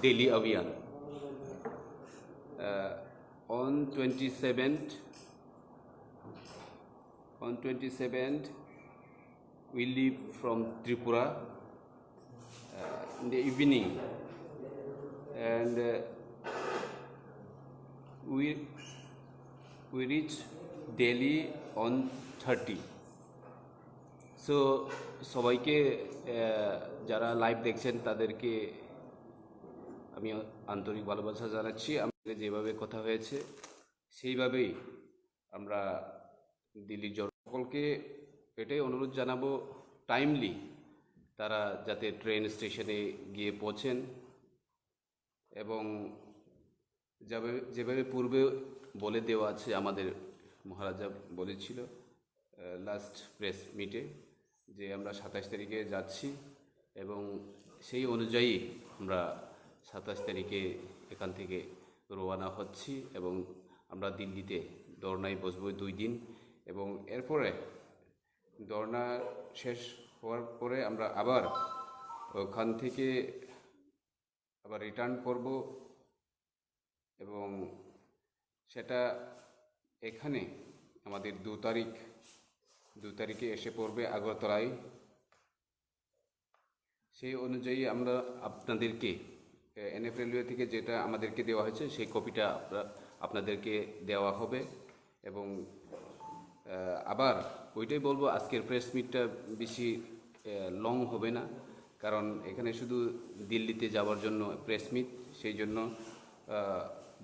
Delhi Abhiyan. On 27th, we leave from Tripura in the evening, and we reach Delhi on 30. So সবাইকে যারা live দেখছেন তাদেরকে আমি আন্তরিক ভালোবাসা জানাচ্ছি। আমাদের যেভাবে কথা হয়েছে সেইভাবেই আমরা দিল্লির সকলকে এটাই অনুরোধ জানাবো, টাইমলি তারা যাতে ট্রেন স্টেশনে গিয়ে পৌঁছেন এবং যেভাবে পূর্বে বলে দেওয়া আছে, আমাদের মহারাজা বলেছিল লাস্ট প্রেস মিটে যে আমরা 27 তারিখে যাচ্ছি এবং সেই অনুযায়ী আমরা 27 তারিখে এখান থেকে রওনা হচ্ছি এবং আমরা দিল্লিতে ধর্নায় বসবো 2 দিন এবং এরপরে ধর্না শেষ হওয়ার পরে আমরা আবার ওখান থেকে আবার রিটার্ন করব এবং সেটা এখানে আমাদের 2 তারিখে এসে পড়বে আগরতলায়। সেই অনুযায়ী আমরা আপনাদেরকে এনএফ রেলওয়ে থেকে যেটা আমাদেরকে দেওয়া হয়েছে সেই কপিটা আপনাদেরকে দেওয়া হবে এবং আবার ওইটাই বলবো, আজকের প্রেস মিটটা বেশি লং হবে না, কারণ এখানে শুধু দিল্লিতে যাওয়ার জন্য প্রেস মিট। সেই জন্য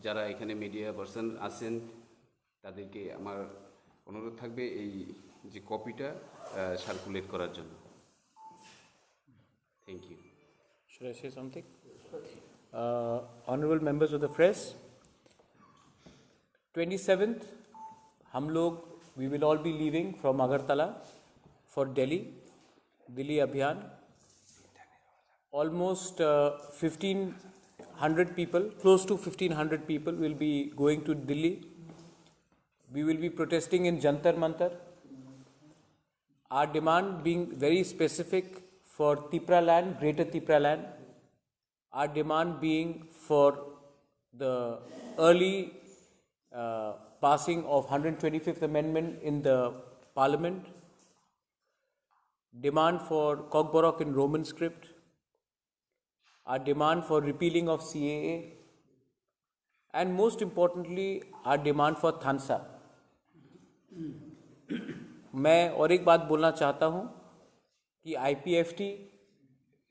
যারা এখানে মিডিয়া পার্সন আছেন তাদেরকে আমার অনুরোধ থাকবে এই যে কপিটা সার্কুলেট করার জন্য। Thank you. Should I say something? Honorable members of the press, 27th हम लोग we will all be leaving from Agartala for Delhi Abhiyan. Almost 1,500 people, close to 1,500 people will be going to Delhi. We will be protesting in Jantar Mantar. Our demand being very specific for Tipra land, Greater Tipra land. Our demand being for the early passing of 125th Amendment in the Parliament. Demand for Kokborok in Roman script. Our demand for repealing of CAA. And most importantly, our demand for Thansa. मैं और एक बात बोलना चाहता हूँ कि IPFT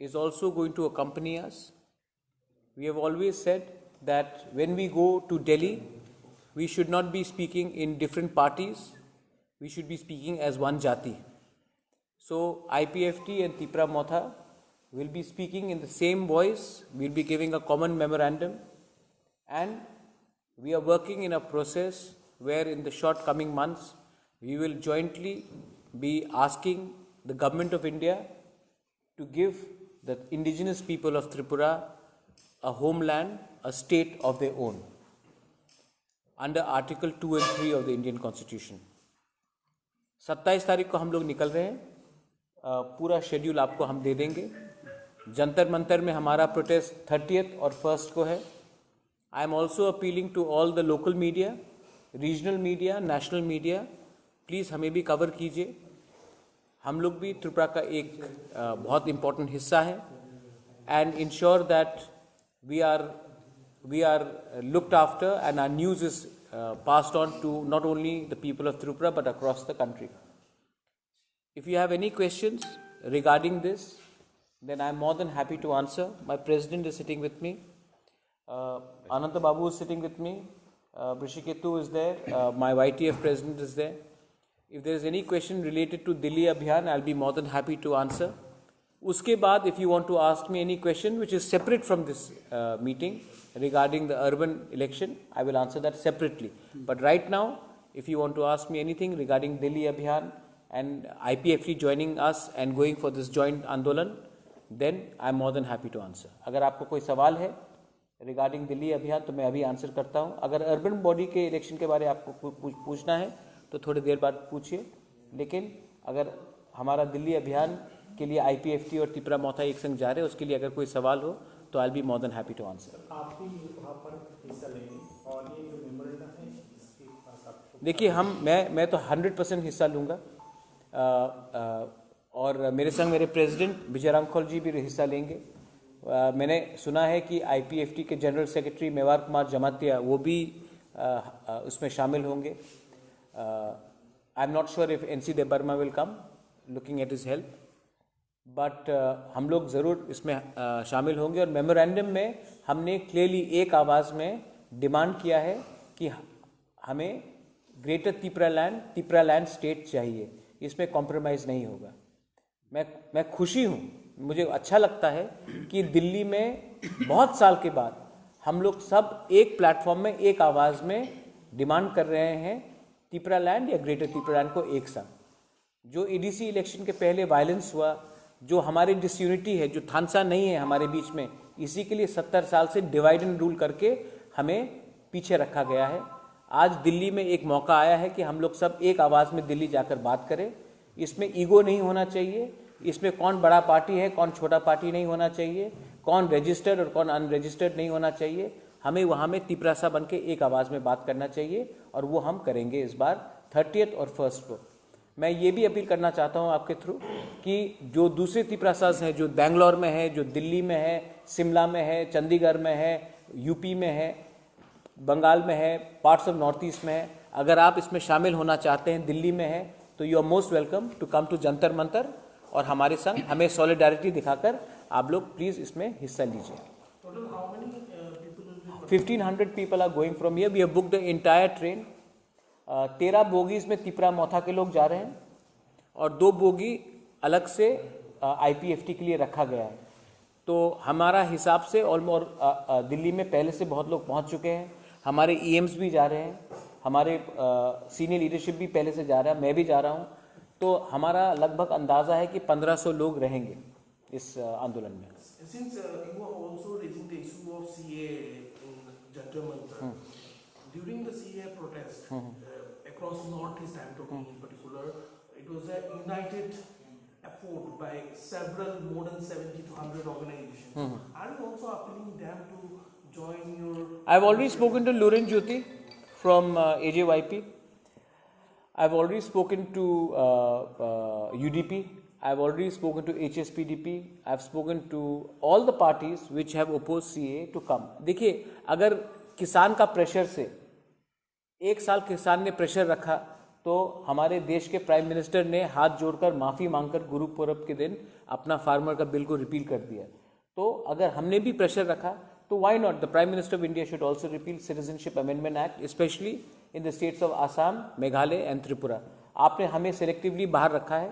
is also going to accompany us. We have always said that when we go to Delhi, we should not be speaking in different parties. We should be speaking as one Jati. So IPFT and Tipra Motha will be speaking in the same voice. We'll be giving a common memorandum, and we are working in a process where in the short coming months we will jointly be asking the government of India to give the indigenous people of Tripura a homeland, a state of their own, under Article 2 and 3 of the Indian Constitution. 27 तारीख को हम लोग निकल रहे हैं, पूरा schedule आपको हम दे देंगे। जंतर मंतर में हमारा प्रोटेस्ट 30th और 1st को है। I am also appealing to all the local media, regional media, national media, please हमें भी कवर कीजिए। हम लोग भी त्रिपुरा का एक बहुत इम्पोर्टेंट हिस्सा है, and ensure that we are looked after and our news is passed on to not only the people of Tripura but across the country. If you have any questions regarding this, then I am more than happy to answer. My president is sitting with me. Ananta Babu is sitting with me. Brishiketu is there. My YTF president is there. If there is any question related to Delhi Abhiyan, I'll be more than happy to answer. Uske baad, if you want to ask me any question which is separate from this meeting regarding the urban election, I will answer that separately. But right now, if you want to ask me anything regarding Delhi Abhiyan and IPFT joining us and going for this joint Andolan, then I am more than happy to answer. अगर आपको कोई सवाल है regarding Delhi अभियान तो मैं अभी answer करता हूँ। अगर अर्बन बॉडी के इलेक्शन के बारे में आपको पूछना है तो थोड़ी देर बाद पूछिए, लेकिन अगर हमारा दिल्ली अभियान के लिए IPFT और त्रिपुरा मोथा एक संग जा रहे हैं, उसके लिए अगर कोई सवाल हो तो I will be more than happy to answer. आप भी वहाँ पर हिस्सा लेंगे और ये जो मेमोरेंडम है इसके पास आपको देखिए मैं तो 100% हिस्सा लूँगा और मेरे संग मेरे प्रेसिडेंट विजय रामखोल जी भी हिस्सा लेंगे. मैंने सुना है कि IPFT के जनरल सेक्रेटरी मेवार कुमार जमातिया वो भी उसमें शामिल होंगे. I am not sure if NC Debbarma will come looking at his health, but हम लोग ज़रूर इसमें शामिल होंगे. और मेमोरेंडम में हमने क्लियरली एक आवाज़ में डिमांड किया है कि हमें ग्रेटर तिपरा लैंड स्टेट चाहिए, इसमें कॉम्प्रोमाइज़ नहीं होगा. मैं खुशी हूँ, मुझे अच्छा लगता है कि दिल्ली में बहुत साल के बाद हम लोग सब एक प्लेटफॉर्म में एक आवाज़ में डिमांड कर रहे हैं तिपरा लैंड या ग्रेटर तिपरा लैंड को एक साथ. जो ADC इलेक्शन के पहले वायलेंस हुआ, जो हमारी डिसयूनिटी है, जो थानसा नहीं है हमारे बीच में, इसी के लिए 70 साल से डिवाइड एंड रूल करके हमें पीछे रखा गया है. आज दिल्ली में एक मौका आया है कि हम लोग सब एक आवाज़ में दिल्ली जाकर बात करें. इसमें ईगो नहीं होना चाहिए, इसमें कौन बड़ा पार्टी है कौन छोटा पार्टी नहीं होना चाहिए, कौन रजिस्टर्ड और कौन अनरजिस्टर्ड नहीं होना चाहिए. हमें वहाँ में तिपरासा बन के एक आवाज़ में बात करना चाहिए और वो हम करेंगे इस बार 30th और 1st को. मैं ये भी अपील करना चाहता हूँ आपके थ्रू कि जो दूसरे तिपरासाज हैं, जो बेंगलोर में है, जो दिल्ली में है, शिमला में है, चंडीगढ़ में है, यूपी में है, बंगाल में है, पार्ट्स ऑफ नॉर्थ ईस्ट में है, अगर आप इसमें शामिल होना चाहते हैं, दिल्ली में है, तो you are most welcome to come to Jantar Mantar और हमारे संग हमें सॉलिडारिटी दिखाकर आप लोग प्लीज़ इसमें हिस्सा लीजिए. 1500 people are going from here. We have booked the entire train. 13 bogies में तिपरा मोथा के लोग जा रहे हैं और 2 बोगी अलग से IPFT के लिए रखा गया है. तो हमारा हिसाब से ऑलमोस्ट दिल्ली में पहले से बहुत लोग पहुंच चुके हैं. हमारे EMs भी जा रहे हैं, हमारे सीनियर लीडरशिप भी पहले से जा रहा है, मैं भी जा रहा हूं. तो हमारा लगभग अंदाज़ा है कि 1500 लोग रहेंगे इस आंदोलन में. Since you are also raising the issue of CA in Jantar Mantar, during the CA protest across Northeast I'm talking in particular, it was a united effort by several more than 70 to 100 organizations. Are you also appealing them to join your? I've already spoken to Lurin Jyoti from AJYP. I've already spoken to UDP. I've already spoken to HSPDP. I've spoken to all the parties which have opposed CA to come. देखिए, अगर किसान का pressure से एक साल किसान ने pressure रखा तो हमारे देश के प्राइम मिनिस्टर ने हाथ जोड़कर माफ़ी मांगकर गुरु पूरब के दिन अपना फार्मर का बिल को रिपील कर दिया. तो अगर हमने भी प्रेशर रखा तो why not? The Prime Minister of India should also repeal Citizenship Amendment Act, especially in the states of Assam, Meghalaya and Tripura. आपने हमें सेलेक्टिवली बाहर रखा है,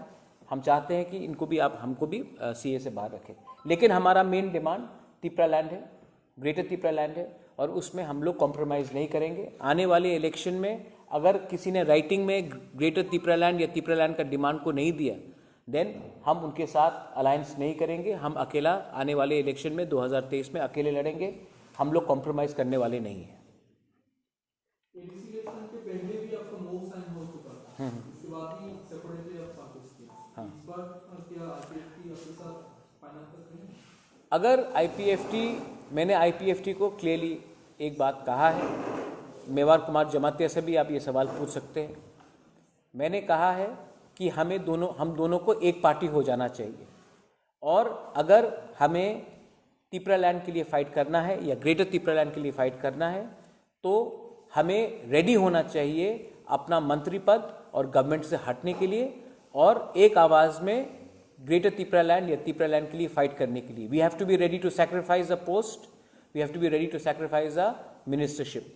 हम चाहते हैं कि इनको भी आप हमको भी CA से बाहर रखें. लेकिन हमारा मेन डिमांड तिपरा लैंड है, ग्रेटर तिपरा लैंड है और उसमें हम लोग कॉम्प्रोमाइज़ नहीं करेंगे. आने वाले इलेक्शन में अगर किसी ने राइटिंग में ग्रेटर तिपरा लैंड या तिपरा लैंड का डिमांड को नहीं दिया, देन हम उनके साथ अलायंस नहीं करेंगे. हम अकेला आने वाले इलेक्शन में 2023 में अकेले लड़ेंगे. हम लोग कॉम्प्रोमाइज़ करने वाले नहीं हैं. अगर IPFT, मैंने IPFT को क्लियरली एक बात कहा है, मेवार कुमार जमातिया से भी आप ये सवाल पूछ सकते हैं. मैंने कहा है कि हम दोनों को एक पार्टी हो जाना चाहिए और अगर हमें तिपरा लैंड के लिए फ़ाइट करना है या ग्रेटर तिपरा लैंड के लिए फ़ाइट करना है तो हमें रेडी होना चाहिए अपना मंत्री पद और गवर्नमेंट से हटने के लिए और एक आवाज़ में ग्रेटर तिपरा लैंड या तिपरा लैंड के लिए फ़ाइट करने के लिए. We have to be ready to sacrifice a post, we have to be ready to sacrifice a ministership.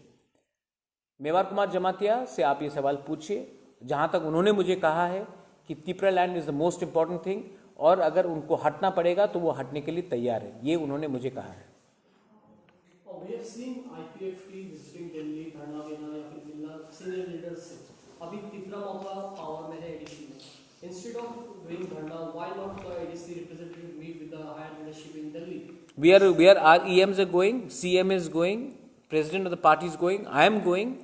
Mewar Kumar Jamatia से आप ये सवाल पूछिए. जहाँ तक उन्होंने मुझे कहा है कि Tipra land is the most important thing और अगर उनको हटना पड़ेगा तो वो हटने के लिए तैयार है, ये उन्होंने मुझे कहा है. We have seen IPFT visiting Delhi, धरना देना या फिर मिलना सीनियर लीडर्स से. अभी तिपरा मौका पावर में है ADC में. Instead of doing धरना, why not the ADC representative meet with the higher leadership in Delhi? Our EMs are going, CM is going, President of the party is going, I am going,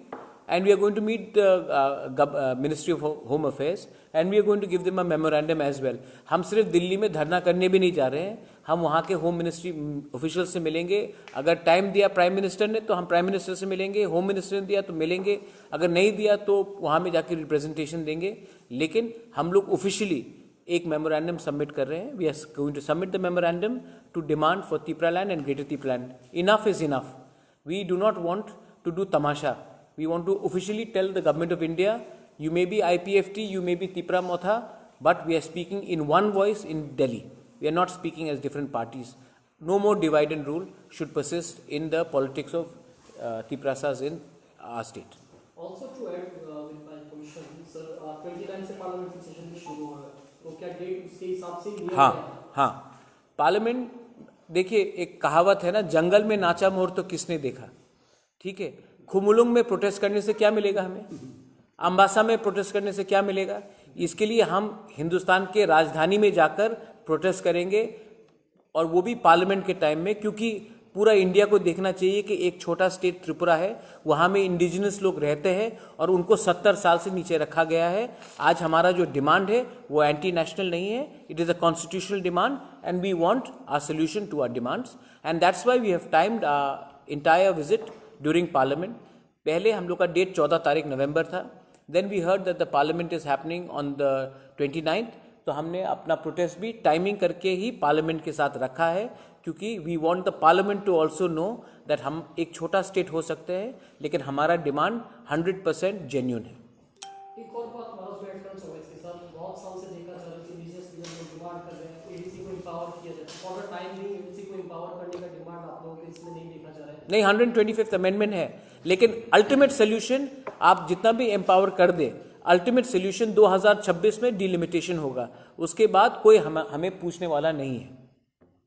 and we are going to meet the Ministry of Home Affairs and we are going to give them a memorandum as well. हम सिर्फ दिल्ली में धरना करने भी नहीं जा रहे हैं, हम वहाँ के होम मिनिस्ट्री ऑफिशियल से मिलेंगे। अगर टाइम दिया प्राइम मिनिस्टर ने तो हम प्राइम मिनिस्टर से मिलेंगे, होम मिनिस्टर ने दिया तो मिलेंगे, अगर नहीं दिया तो वहाँ में जाके रिप्रेजेंटेशन देंगे। लेकिन हम लोग ऑफिशियली एक मेमोरेंडम सबमिट कर रहे हैं। We are going to submit the memorandum to demand for Tipra land and greater Tipra land. Enough is enough. We do not want to do तमाशा। We want to officially tell the government of India, you may be IPFT, you may be Tipra Motha, but we are speaking in one voice in Delhi. We are not speaking as different parties. No more divide and rule should persist in the politics of Tiprasas in our state. Also to add with my permission, sir, 29 से parliamentary session शुरू हो रहा है, तो क्या date उसके हिसाब से लिया हाँ गया है? हाँ, पार्लियामेंट देखिए, एक कहावत है ना, जंगल में नाचा मोर तो किसने देखा। ठीक है, खुमुलुंग में प्रोटेस्ट करने से क्या मिलेगा हमें, अम्बासा में प्रोटेस्ट करने से क्या मिलेगा। इसके लिए हम हिंदुस्तान के राजधानी में जाकर प्रोटेस्ट करेंगे, और वो भी पार्लियामेंट के टाइम में, क्योंकि पूरा इंडिया को देखना चाहिए कि एक छोटा स्टेट त्रिपुरा है, वहाँ में इंडिजिनस लोग रहते हैं और उनको 70 साल से नीचे रखा गया है। आज हमारा जो डिमांड है वो एंटी नेशनल नहीं है, it is a constitutional demand and we want our solution to our demands, and that's why we have timed entire visit during parliament. पहले हम लोग का डेट 14 तारीख नवंबर था। Then we heard that the parliament is happening on the 29th, तो हमने अपना protest भी टाइमिंग करके ही पार्लियामेंट के साथ रखा है, क्योंकि we want the parliament to also know that हम एक छोटा स्टेट हो सकते हैं, लेकिन हमारा डिमांड 100% जेन्युइन है। एक और बात महाराज वेटलैंड्स और इसके साथ बहुत साल से देखा जा रहा है कि बिजनेस लीडर लोग डिमांड कर रहे हैं एडीसी को एम्पावर किया जाए। फॉर द टाइम भी एडीसी को एम्पावर करने का डिमांड आप लोगों के इसमें नहीं देखा जा रहा है। नहीं, 125th अमेंडमेंट है, लेकिन अल्टीमेट सोल्यूशन आप जितना भी एम्पावर कर दे, अल्टीमेट सोल्यूशन 2026 में डिलिमिटेशन होगा। उसके बाद कोई हमें पूछने वाला नहीं है।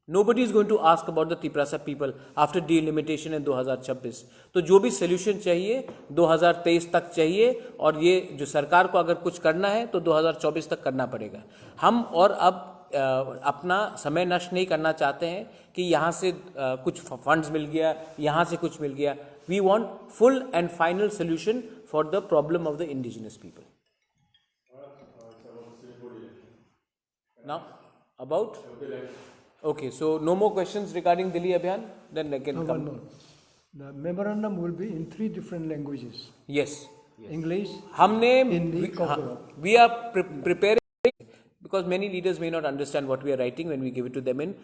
Nobody is going to ask about the Tiprasa people after delimitation in 2026. तो जो भी सोल्यूशन चाहिए 2023 तक चाहिए, और ये जो सरकार को अगर कुछ करना है तो 2024 तक करना पड़ेगा। हम और अब अपना समय नष्ट नहीं करना चाहते हैं कि यहाँ से कुछ फंड्स मिल गया, यहाँ से कुछ मिल गया। We want full and final solution for the problem of the indigenous people. Now about okay, so no more questions regarding Delhi Abhiyan, then I can come. The memorandum will be in 3 different languages. Yes, English, हमने Hindi, Konkani. we are preparing, because many leaders may not understand what we are writing when we give it to them in